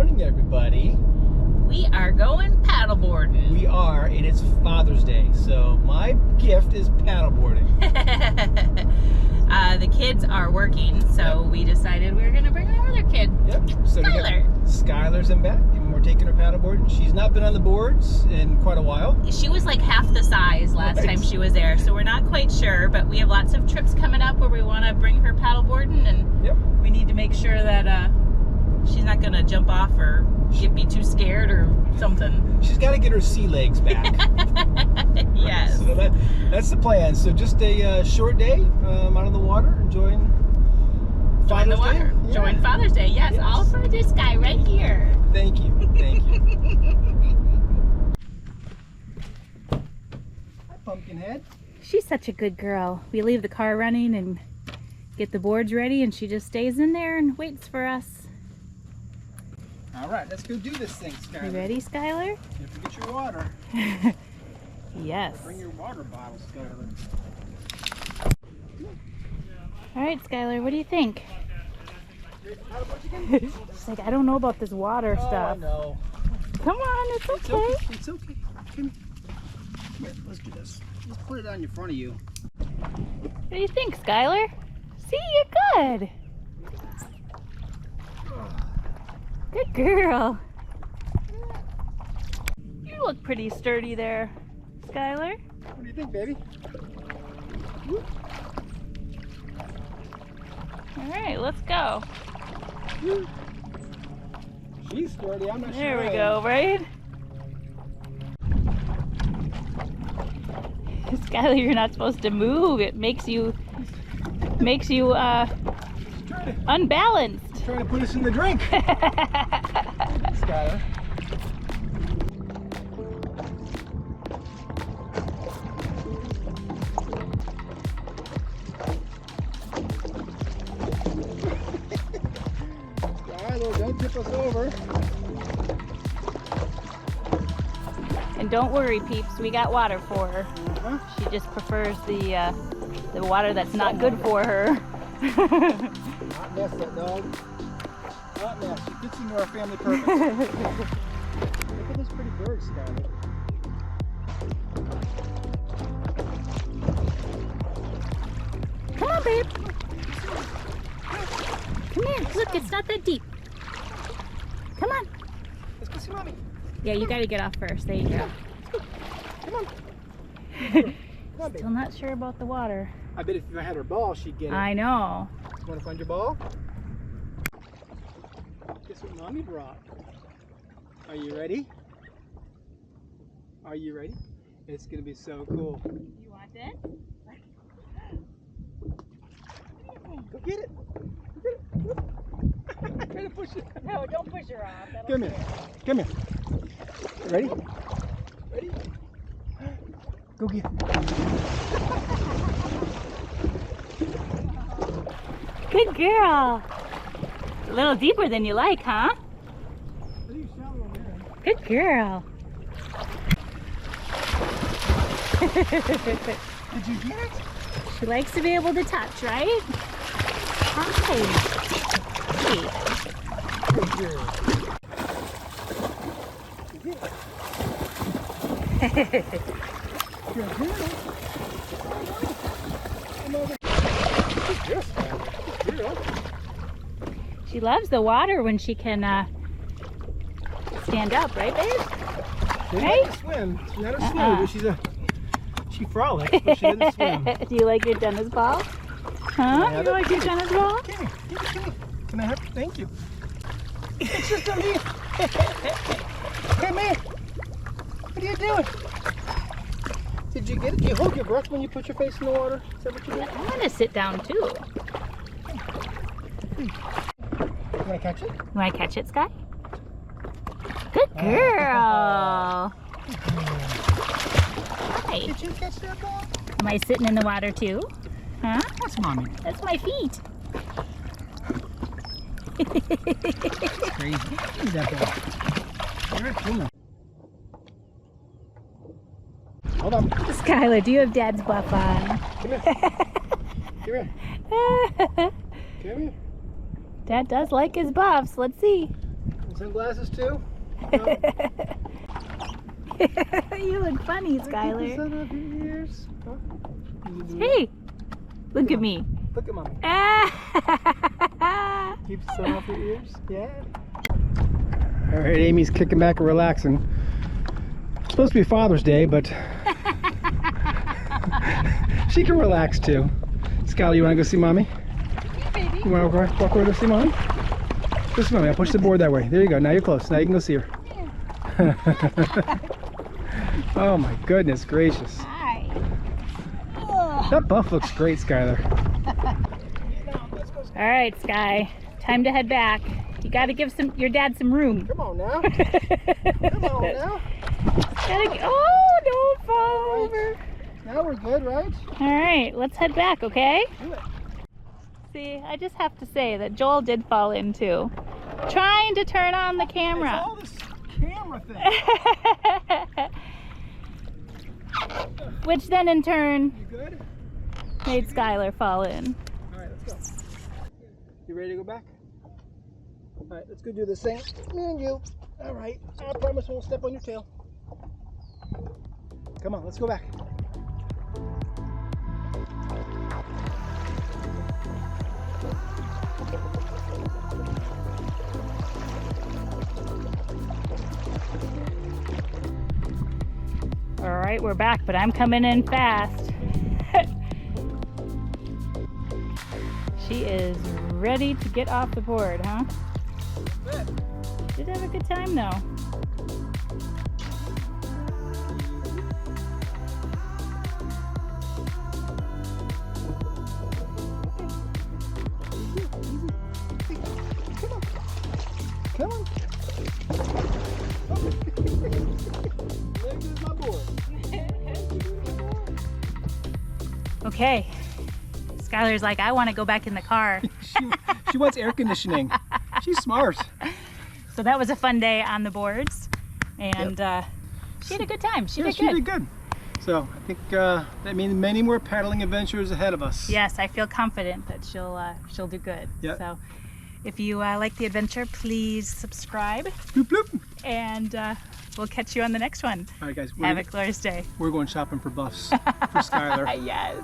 morning, everybody. We are going paddleboarding. We are, and it's Father's Day, so my gift is paddleboarding. The kids are working, so we decided we were going to bring our other kid, Yep. So Skylar. Skylar's in back, and we're taking her paddleboarding. She's not been on the boards in quite a while. She was like half the size last time she was there, so we're not quite sure, but we have lots of trips coming up where we want to bring her paddleboarding, and we need to make sure that she's not going to jump off or be too scared or something. She's got to get her sea legs back. Yes. So that's the plan. So just a short day out on the water, enjoying Father's Day. Yeah. Enjoying Father's Day, yes. All for this guy right here. Thank you. Thank you. Hi, Pumpkinhead. She's such a good girl. We leave the car running and get the boards ready, and she just stays in there and waits for us. All right, let's go do this thing, Skylar. You ready, Skylar? You have to get your water. Yes. Bring your water bottle, Skylar. All right, Skylar, what do you think? She's like, I don't know about this water stuff. I know. Come on, it's okay. It's okay. Come here, let's do this. Just put it on in front of you. What do you think, Skylar? See, you're good. Good girl. You look pretty sturdy there, Skylar. What do you think, baby? All right, let's go. She's sturdy. I'm not sure. There we go, right? Skylar, you're not supposed to move. It makes you unbalanced. Trying to put us in the drink. Skylar. Skylar, don't tip us over. And don't worry, peeps, we got water for her. She just prefers the water that's not good for her. Not mess that dog. Not mess. She fits into our family purpose. Look at this pretty bird, Skylar. Come on, babe. Come here. Look, it's not that deep. Come on. Let's go see Mommy. Yeah, you gotta get off first. There you go. Come on. Come on, baby. Still not sure about the water. I bet if I had her ball, she'd get it. I know. You want to find your ball? Guess what Mommy brought? Are you ready? Are you ready? It's going to be so cool. You want it? Go get it. Go get it. Try to push it. No, don't push her off. Come here. Come here. Ready? Ready? Go get it. Good girl. A little deeper than you like, huh? Good girl. Did you get it? She likes to be able to touch, right? Hi. Hey. Good girl. Good girl. She loves the water when she can stand up, right, babe? She Right? doesn't swim. She's not a swimmer, but she frolics, but she doesn't swim. Do you like your tennis ball? Huh? You like your tennis ball? Give me. Can I have it? Thank you. It's just a me. Come here. What are you doing? Did you get it? Do you hold your breath when you put your face in the water? Is that what you do? I'm gonna sit down too. You want to catch it? You wanna catch it, Sky? Good girl. Hi. Did you catch that ball? Am I sitting in the water too? Huh? That's Mommy. That's my feet. Crazy. Give me that ball. All right, come on. Hold on. Skylar, do you have Dad's buff on? Come here. Come here. Come here. Dad does like his buffs. Let's see. Is Sunglasses too? You look funny, Skylar. Keep the sun off your ears. Huh? Hey, look at me. Look at mommy. Keep the sun off your ears. Yeah. All right, Amy's kicking back and relaxing. It's supposed to be Father's Day, but she can relax too. Skylar, you want to go see mommy? You want to walk over to see mommy? Go see mommy. I'll push the board that way. There you go. Now you're close. Now you can go see her. Oh my goodness gracious. Hi. That buff looks great, Skylar. All right, Sky. Time to head back. You got to give your dad some room. Come on now. Come on now. Oh, don't fall over. Now we're good, right? All right, let's head back, okay? Do it. See, I just have to say that Joel did fall in too. Trying to turn on the camera. It's all this camera thing. Which then in turn You good? made Skylar fall in. All right, let's go. You ready to go back? All right, let's go do this thing. Me and you. All right. I promise we won't step on your tail. Come on, let's go back. All right, we're back, but I'm coming in fast. She is ready to get off the board, huh? Did have a good time though. Come on. There's my board. Okay. Skylar's like, I want to go back in the car. She wants air conditioning. She's smart. So that was a fun day on the boards, and she had a good time. She did good. So I think that means many more paddling adventures ahead of us. Yes, I feel confident that she'll do good. Yep. So if you like the adventure, please subscribe. Bloop, bloop. And we'll catch you on the next one. All right, guys. Have a glorious day. We're going shopping for buffs for Skylar. Yes.